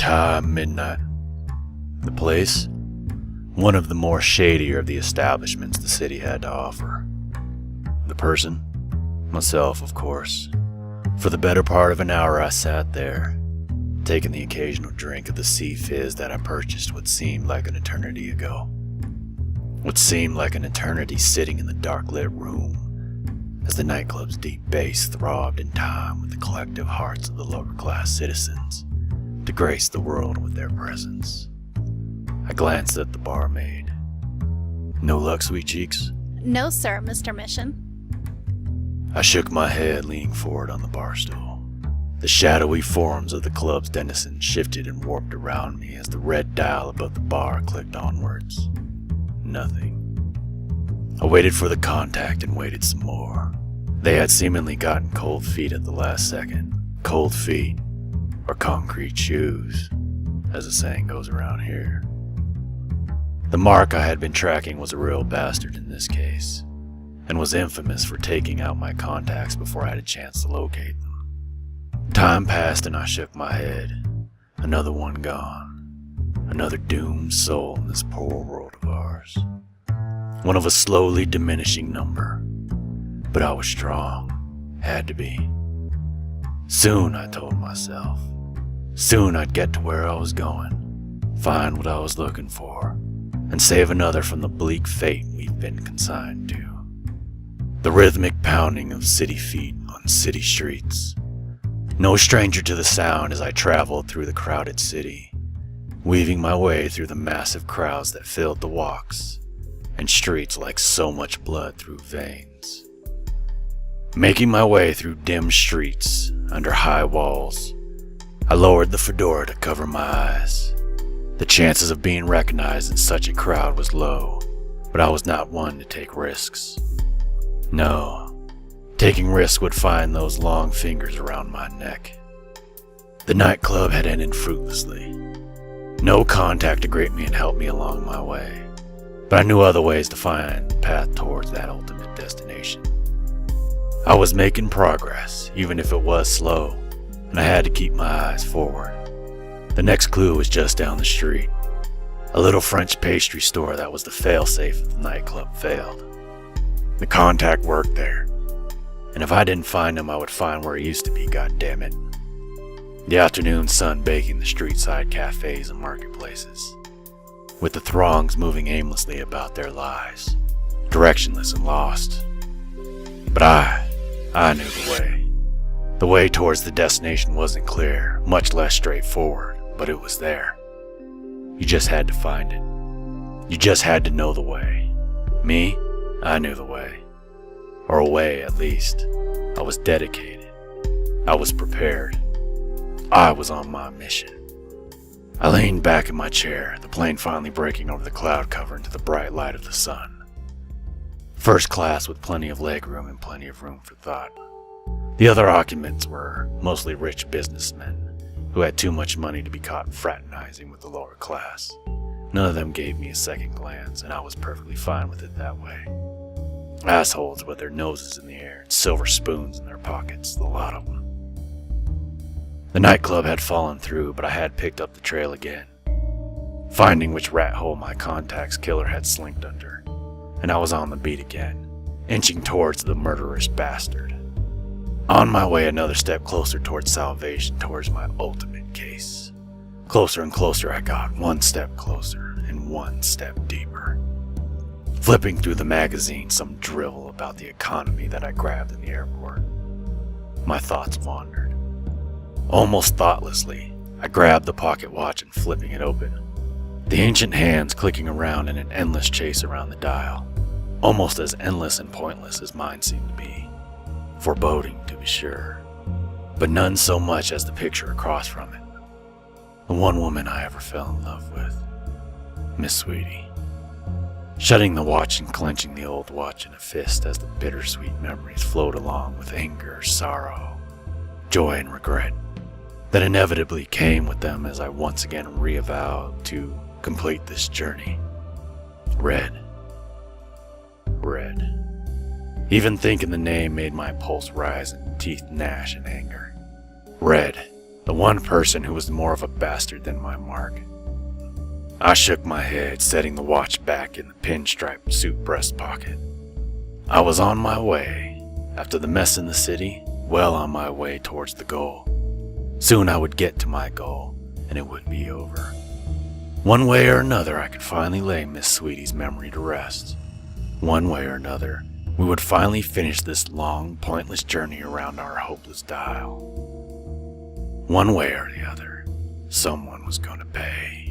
time midnight. The place? One of the more shadier of the establishments the city had to offer. The person? Myself, of course. For the better part of an hour I sat there, taking the occasional drink of the sea fizz that I purchased what seemed like an eternity ago. What seemed like an eternity sitting in the dark-lit room, as the nightclub's deep bass throbbed in time with the collective hearts of the lower-class citizens to grace the world with their presence. I glanced at the barmaid. No luck, sweet cheeks? No, sir, Mr. Mission. I shook my head, leaning forward on the bar stool. The shadowy forms of the club's denizens shifted and warped around me as the red dial above the bar clicked onwards. Nothing. I waited for the contact and waited some more. They had seemingly gotten cold feet at the last second. Cold feet, or concrete shoes, as the saying goes around here. The mark I had been tracking was a real bastard in this case, and was infamous for taking out my contacts before I had a chance to locate them. Time passed and I shook my head. Another one gone. Another doomed soul in this poor world of ours. One of a slowly diminishing number. But I was strong. Had to be. Soon, I told myself. Soon I'd get to where I was going. Find what I was looking for. And save another from the bleak fate we've been consigned to. The rhythmic pounding of city feet on city streets. No stranger to the sound as I traveled through the crowded city, weaving my way through the massive crowds that filled the walks and streets like so much blood through veins. Making my way through dim streets, under high walls, I lowered the fedora to cover my eyes. The chances of being recognized in such a crowd was low, but I was not one to take risks. No. Taking risks would find those long fingers around my neck. The nightclub had ended fruitlessly. No contact to greet me and help me along my way, but I knew other ways to find the path towards that ultimate destination. I was making progress, even if it was slow, and I had to keep my eyes forward. The next clue was just down the street. A little French pastry store that was the failsafe if the nightclub failed. The contact worked there. And if I didn't find him, I would find where he used to be, goddammit. The afternoon sun baking the street-side cafes and marketplaces, with the throngs moving aimlessly about their lives, directionless and lost. But I knew the way. The way towards the destination wasn't clear, much less straightforward, but it was there. You just had to find it. You just had to know the way. Me, I knew the way. Or a way, at least. I was dedicated. I was prepared. I was on my mission. I leaned back in my chair, the plane finally breaking over the cloud cover into the bright light of the sun. First class with plenty of legroom and plenty of room for thought. The other occupants were mostly rich businessmen who had too much money to be caught fraternizing with the lower class. None of them gave me a second glance, and I was perfectly fine with it that way. Assholes with their noses in the air and silver spoons in their pockets, the lot of them. The nightclub had fallen through, but I had picked up the trail again, finding which rat hole my contact's killer had slinked under, and I was on the beat again, inching towards the murderous bastard. On my way another step closer towards salvation, towards my ultimate case. Closer and closer I got, one step closer and one step deeper. Flipping through the magazine, some drivel about the economy that I grabbed in the airport. My thoughts wandered. Almost thoughtlessly, I grabbed the pocket watch and flipping it open. The ancient hands clicking around in an endless chase around the dial. Almost as endless and pointless as mine seemed to be. Foreboding, to be sure. But none so much as the picture across from it. The one woman I ever fell in love with. Miss Sweetie. Shutting the watch and clenching the old watch in a fist as the bittersweet memories flowed along with anger, sorrow, joy, and regret that inevitably came with them as I once again reavowed to complete this journey. Red. Even thinking the name made my pulse rise and teeth gnash in anger. Red. The one person who was more of a bastard than my mark. I shook my head, setting the watch back in the pinstripe suit breast pocket. I was on my way, after the mess in the city, well on my way towards the goal. Soon I would get to my goal, and it would be over. One way or another, I could finally lay Miss Sweetie's memory to rest. One way or another, we would finally finish this long, pointless journey around our hopeless dial. One way or the other, someone was going to pay.